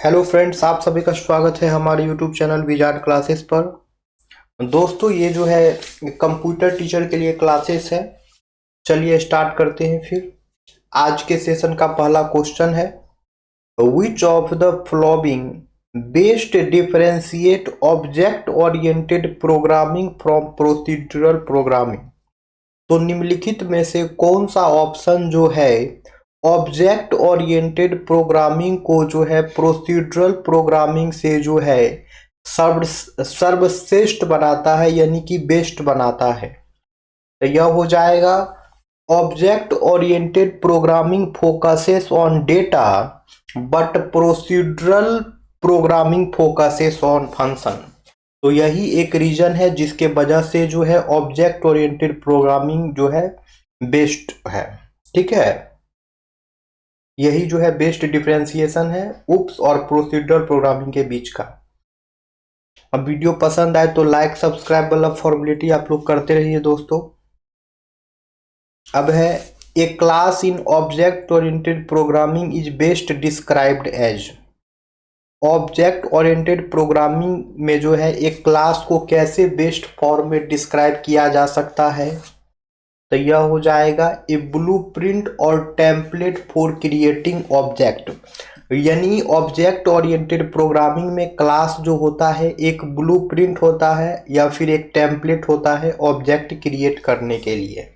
Hello friends, आप सभी का स्वागत है हमारे यूट्यूब चैनल विजार्ड क्लासेस पर। दोस्तों, ये जो है कंप्यूटर टीचर के लिए क्लासेस है। चलिए स्टार्ट करते हैं। फिर आज के सेशन का पहला क्वेश्चन है, which of the following best differentiate object oriented programming from procedural programming. तो निम्नलिखित में से कौन सा ऑप्शन जो है ऑब्जेक्ट ओरिएंटेड प्रोग्रामिंग को जो है प्रोसीड्यूरल प्रोग्रामिंग से जो है सर्वश्रेष्ठ बनाता है, यानी कि बेस्ट बनाता है। तो यह हो जाएगा, object oriented programming focuses on data but procedural programming focuses on function. तो यही एक रीजन है जिसके वजह से जो है ऑब्जेक्ट ओरिएंटेड प्रोग्रामिंग जो है बेस्ट है। ठीक है, यही जो है बेस्ट डिफरेंशिएशन है उप्स और प्रोसीड्यूरल प्रोग्रामिंग के बीच का। अब वीडियो पसंद आए तो लाइक सब्सक्राइब वाला फॉर्मेलिटी आप लोग करते रहिए दोस्तों। अब है, a class in object oriented programming is best described as. Object oriented programming में जो है एक क्लास को कैसे बेस्ट फॉर्म में डिस्क्राइब किया जा सकता है, तो यह हो जाएगा ए ब्लूप्रिंट और टेम्पलेट फॉर क्रिएटिंग ऑब्जेक्ट। यानी ऑब्जेक्ट ओरिएंटेड प्रोग्रामिंग में क्लास जो होता है एक ब्लूप्रिंट होता है या फिर एक टेम्पलेट होता है ऑब्जेक्ट क्रिएट करने के लिए।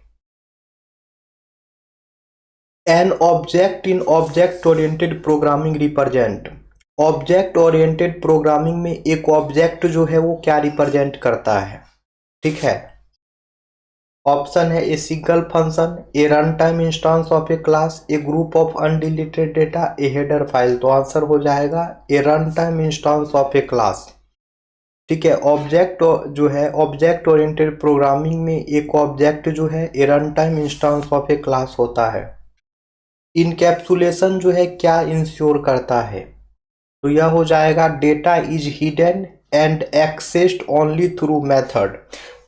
An object in object oriented programming represent. Object oriented programming में एक ऑब्जेक्ट जो है वो क्या रिप्रेजेंट करता है। ठीक है, ऑप्शन है a single function, a run time instance of a class, a group of undeleted data, a header file. तो आंसर हो जाएगा a run time instance of a class. ठीक है, ऑब्जेक्ट जो है ऑब्जेक्ट ओरिएंटेड प्रोग्रामिंग में एक ऑब्जेक्ट जो है a run time instance of a class होता है। इनकैप्सुलेशन जो है क्या इंश्योर करता है, तो यह हो जाएगा data is hidden and accessed only through method.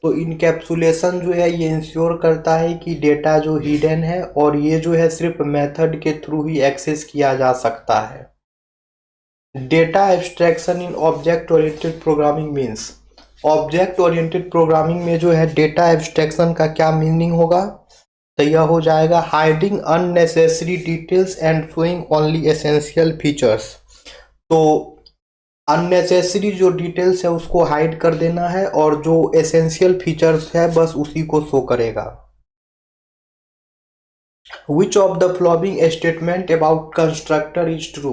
तो इनकैप्सुलेशन जो है ये इंश्योर करता है कि डेटा जो हिडन है और ये जो है सिर्फ मेथड के थ्रू ही एक्सेस किया जा सकता है। Data abstraction in object oriented programming means. Object oriented programming में जो है डेटा एब्स्ट्रैक्शन का क्या मीनिंग होगा, तो यह हो जाएगा hiding unnecessary details and showing only essential features. तो अननेसेसरी जो डिटेल्स है उसको हाइड कर देना है और जो एसेंशियल फीचर्स है बस उसी को शो करेगा। Which of the following statement about constructor is true.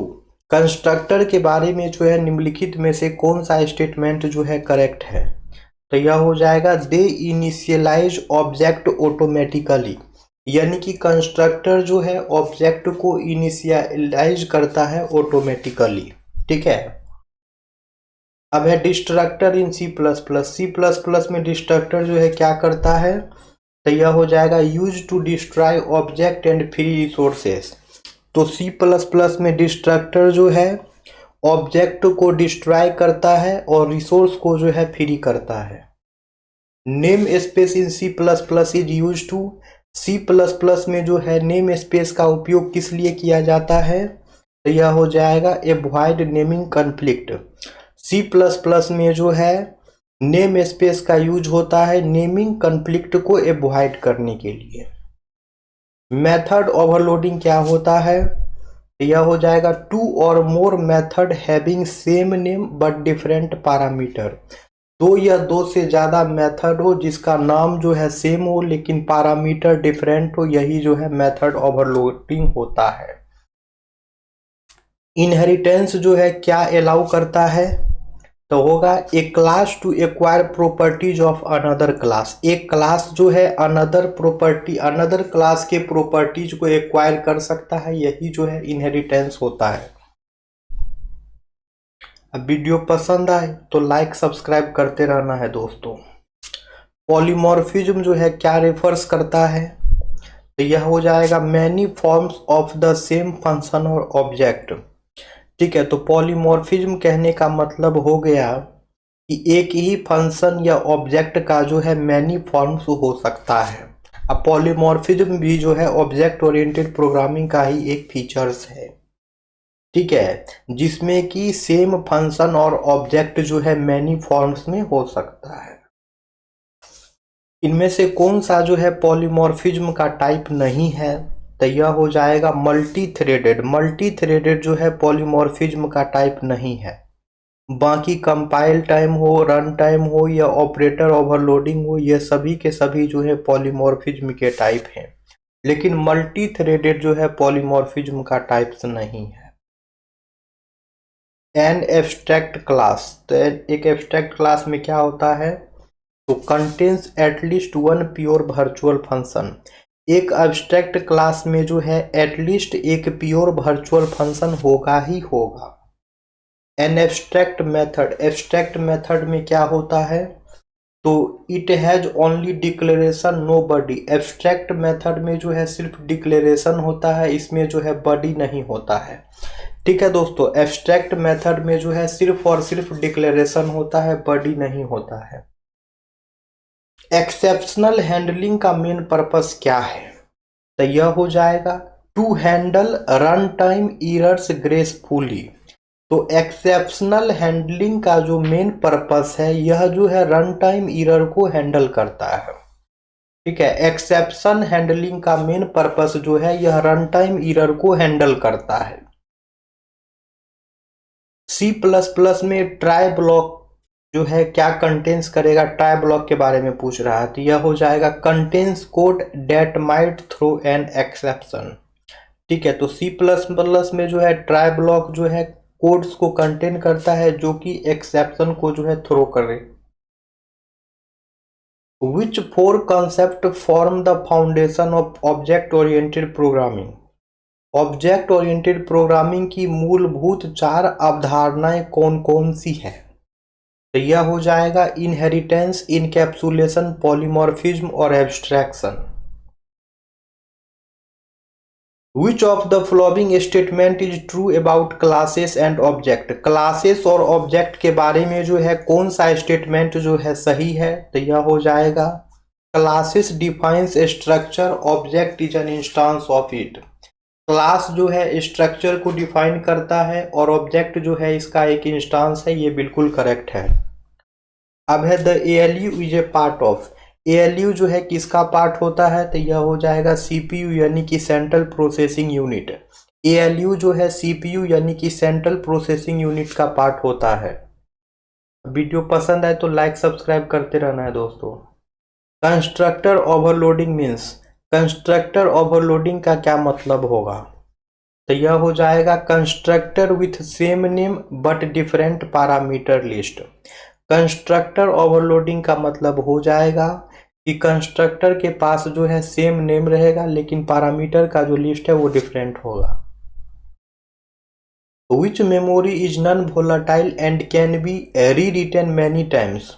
Constructor के बारे में जो है निम्नलिखित में से कौन सा स्टेटमेंट जो है करेक्ट है, तो यह हो जाएगा दे इनिशियलाइज ऑब्जेक्ट ऑटोमेटिकली। यानी कि कंस्ट्रक्टर जो है ऑब्जेक्ट को इनिशियलाइज करता है ऑटोमेटिकली। ठीक है, अब है destructor in C plus plus. C plus plus में डिस्ट्रक्टर जो है क्या करता है, तो यह हो जाएगा use to destroy object and free resources. तो सी प्लस प्लस में डिस्ट्रक्टर जो है ऑब्जेक्ट को डिस्ट्रॉय करता है और रिसोर्स को जो है फ्री करता है। Namespace in C plus plus is use to. C plus plus में जो है नेम स्पेस का उपयोग किस लिए किया जाता है, तो यह हो जाएगा avoid naming conflict. C plus plus में जो है नेम स्पेस का यूज होता है नेमिंग कॉन्फ्लिक्ट को अवॉइड करने के लिए। मेथड ओवरलोडिंग क्या होता है, यह हो जाएगा टू और मोर method having same name but different parameter. दो या दो से ज्यादा मेथड हो जिसका नाम जो है सेम हो लेकिन पैरामीटर डिफरेंट हो, यही जो है मेथड ओवरलोडिंग होता है। इनहेरिटेंस जो है क्या अलाउ करता है, तो होगा a class to acquire properties of another class. एक क्लास जो है अनदर प्रॉपर्टी अनदर क्लास के प्रॉपर्टीज को एक्वायर कर सकता है, यही जो है इनहेरिटेंस होता है। अब वीडियो पसंद आए तो लाइक सब्सक्राइब करते रहना है दोस्तों। पॉलीमॉर्फिज्म जो है क्या रेफर्स करता है, तो यह हो जाएगा many forms of the same function और ऑब्जेक्ट। ठीक है, तो पॉलीमॉर्फिज्म कहने का मतलब हो गया कि एक ही फंक्शन या ऑब्जेक्ट का जो है मैनी फॉर्म्स हो सकता है। अब पॉलीमॉर्फिज्म भी जो है ऑब्जेक्ट ओरिएंटेड प्रोग्रामिंग का ही एक फीचर्स है। ठीक है, जिसमें कि सेम फंक्शन और ऑब्जेक्ट जो है मैनी फॉर्म्स में हो सकता है। इनमें से कौन सा जो है पॉलीमॉर्फिज्म का टाइप नहीं है, तो यह हो जाएगा मल्टी थ्रेडेड। मल्टी थ्रेडेड जो है पॉलीमॉर्फिज्म का टाइप नहीं है। बाकी कंपाइल टाइम हो, रन टाइम हो या ऑपरेटर ओवरलोडिंग हो, ये सभी के सभी जो है पॉलीमॉर्फिज्म के टाइप हैं, लेकिन मल्टी थ्रेडेड जो है पॉलीमॉर्फिज्म का टाइप्स नहीं है। एन एब्स्ट्रैक्ट क्लास, तो एक एब्स्ट्रैक्ट क्लास में क्या होता है, तो contains at least one pure virtual function. एक एब्स्ट्रैक्ट क्लास में जो है एटलीस्ट एक प्योर वर्चुअल फंक्शन होगा ही होगा। An abstract method, abstract method में क्या होता है, तो it has only declaration no body. Abstract method में जो है सिर्फ डिक्लेरेशन होता है, इसमें जो है बॉडी नहीं होता है। ठीक है दोस्तों, एब्स्ट्रैक्ट मेथड में जो है सिर्फ और सिर्फ डिक्लेरेशन होता है, बॉडी नहीं होता है। एक्सेप्शनल हैंडलिंग का मेन पर्पस क्या है, तो यह हो जाएगा to handle run time errors gracefully. तो एक्सेप्शनल हैंडलिंग का जो मेन पर्पस है, यह जो है रन टाइम एरर को हैंडल करता है। ठीक है, एक्सेप्शन हैंडलिंग का मेन पर्पस जो है यह रन टाइम एरर को हैंडल करता है। सी प्लस प्लस में ट्राई ब्लॉक जो है क्या कंटेन्स करेगा, ट्राई ब्लॉक के बारे में पूछ रहा है, तो यह हो जाएगा contains code that might throw an exception. ठीक है, तो सी प्लस प्लस में जो है ट्राई ब्लॉक जो है कोड्स को कंटेन करता है जो कि एक्सेप्शन को जो है थ्रो करे। Which four concept form the foundation of object oriented programming. Object oriented programming की मूलभूत 4 अवधारणाएं कौन कौन सी है, तो यह हो जाएगा इनहेरिटेंस, इनकैप्सुलेशन, पॉलीमॉर्फिज्म और abstraction. Which of the following statement is true about classes and object। Classes और ऑब्जेक्ट के बारे में जो है कौन सा स्टेटमेंट जो है सही है, तो यह हो जाएगा classes defines structure, object is an instance of it. Class जो है स्ट्रक्चर को डिफाइन करता है और ऑब्जेक्ट जो है इसका एक इंस्टांस है, ये बिल्कुल करेक्ट है। अब है the ALU is a part of. ALU जो है किसका पार्ट होता है, तो यह हो जाएगा CPU यानी कि सेंट्रल प्रोसेसिंग यूनिट। ALU जो है CPU यानी कि सेंट्रल प्रोसेसिंग यूनिट का पार्ट होता है। वीडियो पसंद आए तो लाइक सब्सक्राइब करते रहना है दोस्तों। Constructor overloading means, constructor overloading का क्या मतलब होगा, तो यह हो जाएगा constructor with same name but different parameter list. Constructor overloading का मतलब हो जाएगा कि कंस्ट्रक्टर के पास जो है सेम नेम रहेगा लेकिन पैरामीटर का जो लिस्ट है वो डिफरेंट होगा। Which memory is non volatile and can be rewritten many times.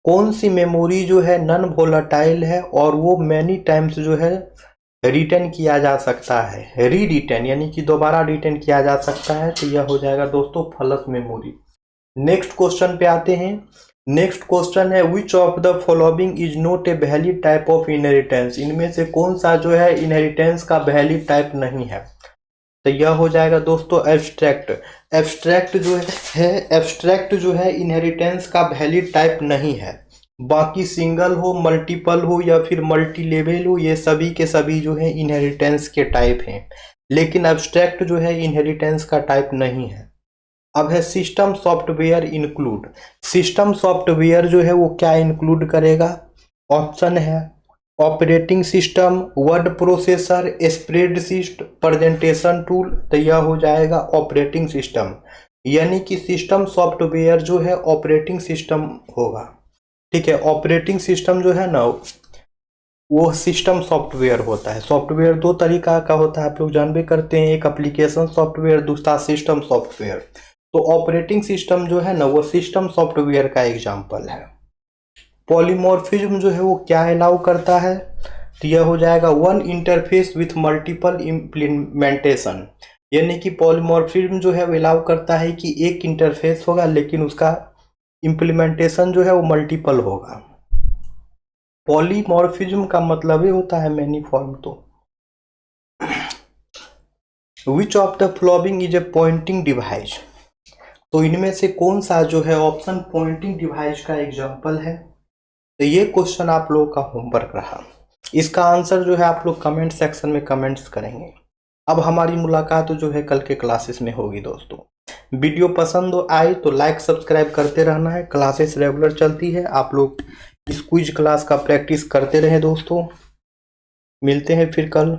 कौन सी मेमोरी जो है नॉन वोलेटाइल है और वो मैनी टाइम्स जो है रिटर्न किया जा सकता है, रीरिटन यानी कि दोबारा रिटर्न किया जा सकता है, तो यह हो जाएगा दोस्तों फ्लश मेमोरी। नेक्स्ट क्वेश्चन पे आते हैं। नेक्स्ट क्वेश्चन है which of the following is not a valid type of inheritance. इनमें से कौन सा जो है इनहेरिटेंस का वैलिड टाइप नहीं है, तो यह हो जाएगा दोस्तों एब्स्ट्रैक्ट। एब्स्ट्रैक्ट जो है इनहेरिटेंस का वैलिड टाइप नहीं है। बाकी सिंगल हो, मल्टीपल हो या फिर मल्टी लेवल हो, ये सभी के सभी जो है इनहेरिटेंस के टाइप हैं, लेकिन एब्स्ट्रैक्ट जो है इनहेरिटेंस का टाइप नहीं है। अब है system software include. System software जो है वो क्या इंक्लूड करेगा, ऑप्शन है operating system, word processor, spreadsheet, presentation tool, तो यह हो जाएगा ऑपरेटिंग सिस्टम। यानी कि सिस्टम सॉफ्टवेयर जो है ऑपरेटिंग सिस्टम होगा। ठीक है, ऑपरेटिंग सिस्टम जो है ना वो सिस्टम सॉफ्टवेयर होता है। सॉफ्टवेयर दो तरीका का होता है, आप लोग जानबे करते हैं, एक एप्लीकेशन सॉफ्टवेयर, दूसरा सिस्टम सॉफ्टवेयर। तो ऑपरेटिंग सिस्टम जो है ना वो सिस्टम सॉफ्टवेयर का एग्जाम्पल है। पॉलीमॉर्फिज्म जो है वो क्या अलाउ करता है, तो यह हो जाएगा one interface with multiple implementation. यानी कि पॉलीमॉर्फिज्म जो है वो अलाउ करता है कि एक इंटरफेस होगा लेकिन उसका इम्प्लीमेंटेशन जो है वो मल्टीपल होगा। पॉलीमॉर्फिज्म का मतलब ही होता है मैनी फॉर्म। तो which of the following is a pointing device. तो इनमें से कौन सा जो है ऑप्शन पॉइंटिंग डिवाइस का एग्जाम्पल है। तो ये क्वेश्चन आप लोगों का होमवर्क रहा। इसका आंसर जो है आप लोग कमेंट सेक्शन में कमेंट्स करेंगे। अब हमारी मुलाकात जो है कल के क्लासेस में होगी दोस्तों। वीडियो पसंद आए तो लाइक सब्सक्राइब करते रहना है। क्लासेस रेगुलर चलती है, आप लोग इस क्विज क्लास का प्रैक्टिस करते रहें दोस्तों। मिलते हैं फिर कल।